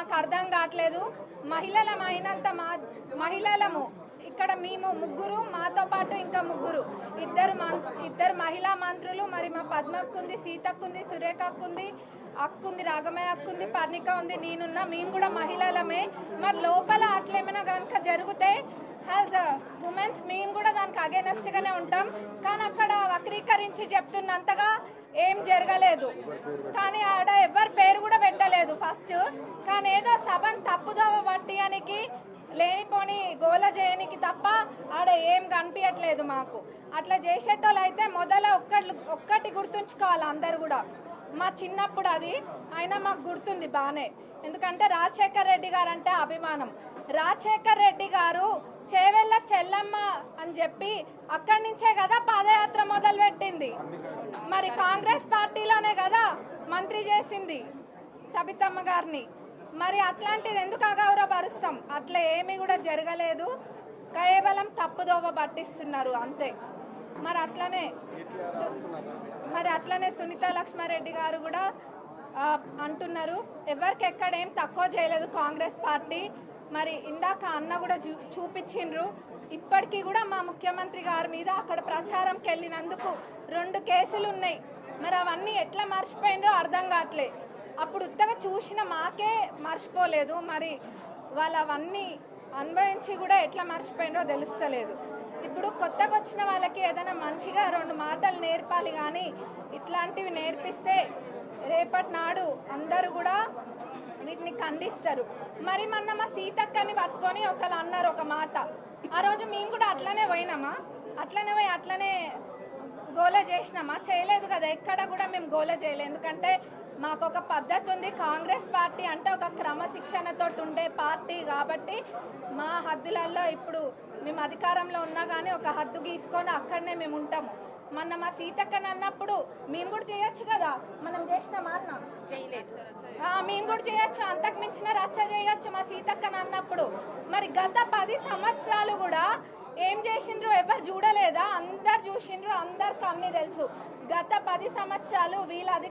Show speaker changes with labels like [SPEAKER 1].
[SPEAKER 1] మాకు అర్థం కావట్లేదు. మహిళలమైనంత మహిళలము ఇక్కడ మేము ముగ్గురు, మాతో పాటు ఇంకా ముగ్గురు, ఇద్దరు మహిళా మంత్రులు, మరి మా పద్మక్కుంది, సీతక్కుంది, సురేఖక్కుంది, అక్కుంది, రాగమయ్య అక్కుంది, పర్ణిక ఉంది, నేనున్నా. మేము కూడా మహిళలమే. మరి లోపల అట్లేమైనా కనుక జరిగితే యాజ్ ఉమెన్స్ మేము కూడా దానికి అగేనెస్ట్గానే ఉంటాం. కానీ అక్కడ వక్రీకరించి చెప్తున్నంతగా ఏం జరగలేదు. కానీ ఆడ ఎవరి పేరు కూడా పెట్టలేదు ఫస్ట్. కానీ ఏదో సభను తప్పుదోవ పట్టియానికి, లేనిపోని గోల చేయనికి తప్ప ఆడ ఏం కనిపించట్లేదు మాకు. అట్లా చేసేటోళ్ళు అయితే మొదల ఒక్కటి గుర్తుంచుకోవాలి అందరు కూడా. మా చిన్నప్పుడు అది అయినా మాకు గుర్తుంది బాగానే. ఎందుకంటే రాజశేఖర్ రెడ్డి గారు అంటే అభిమానం. రాజశేఖర్ రెడ్డి గారు చేవెళ్ళ చెల్లమ్మ అని చెప్పి అక్కడి నుంచే కదా పాదయాత్ర మొదలు పెట్టింది. మరి కాంగ్రెస్ పార్టీలోనే కదా మంత్రి చేసింది సబితమ్మ గారిని. మరి అట్లాంటిది ఎందుకు అగౌరవపరుస్తాం? అట్లా ఏమీ కూడా జరగలేదు. కేవలం తప్పుదోవ పట్టిస్తున్నారు అంతే. మరి అట్లనే సునీత లక్ష్మారెడ్డి గారు కూడా అంటున్నారు ఎవరికి ఎక్కడేం తక్కువ చేయలేదు కాంగ్రెస్ పార్టీ. మరి ఇందాక అన్న కూడా చూపించిండ్రు. ఇప్పటికీ కూడా మా ముఖ్యమంత్రి గారి మీద అక్కడ ప్రచారంకి వెళ్ళినందుకు 2 కేసులు ఉన్నాయి. మరి అవన్నీ ఎట్లా మర్చిపోయినరో అర్థం కావట్లే. అప్పుడు ఉత్తగా చూసిన మాకే మర్చిపోలేదు. మరి వాళ్ళు అవన్నీ అనుభవించి కూడా ఎట్లా మర్చిపోయినరో తెలుస్తలేదు. ఇప్పుడు కొత్తగా వచ్చిన వాళ్ళకి ఏదైనా మంచిగా 2 మాటలు నేర్పాలి. కానీ ఇట్లాంటివి నేర్పిస్తే రేపటి నాడు అందరూ కూడా వీటిని ఖండిస్తారు. మరి మొన్న మా సీతక్కని పట్టుకొని ఒకళ్ళు అన్నారు ఒక మాట. ఆ రోజు మేము కూడా అట్లనే పోయినామా? అట్లనే పోయి అట్లనే గోల చేసినామా? చేయలేదు కదా. ఎక్కడ కూడా మేము గోల చేయలేదు. ఎందుకంటే మాకు ఒక పద్ధతి ఉంది. కాంగ్రెస్ పార్టీ అంటే ఒక క్రమశిక్షణతో ఉండే పార్టీ కాబట్టి మా హద్దులలో ఇప్పుడు మేము అధికారంలో ఉన్నా కానీ ఒక హద్దు గీసుకొని అక్కడనే మేము ఉంటాము. మొన్న మా సీతక్కని అన్నప్పుడు మేము కూడా చేయొచ్చు కదా. మనం చేసినామా అన్న? చేయలేదు. మేము కూడా చేయొచ్చు. అంతకు మించిన రచ్చ చేయొచ్చు మా సీతక్కని అన్నప్పుడు. మరి గత 10 సంవత్సరాలు కూడా ఏం చేసిండ్రు ఎవరు చూడలేదా? అందరు చూసిండ్రు, అందరికి అన్నీ తెలుసు. గత 10 సంవత్సరాలు వీళ్ళ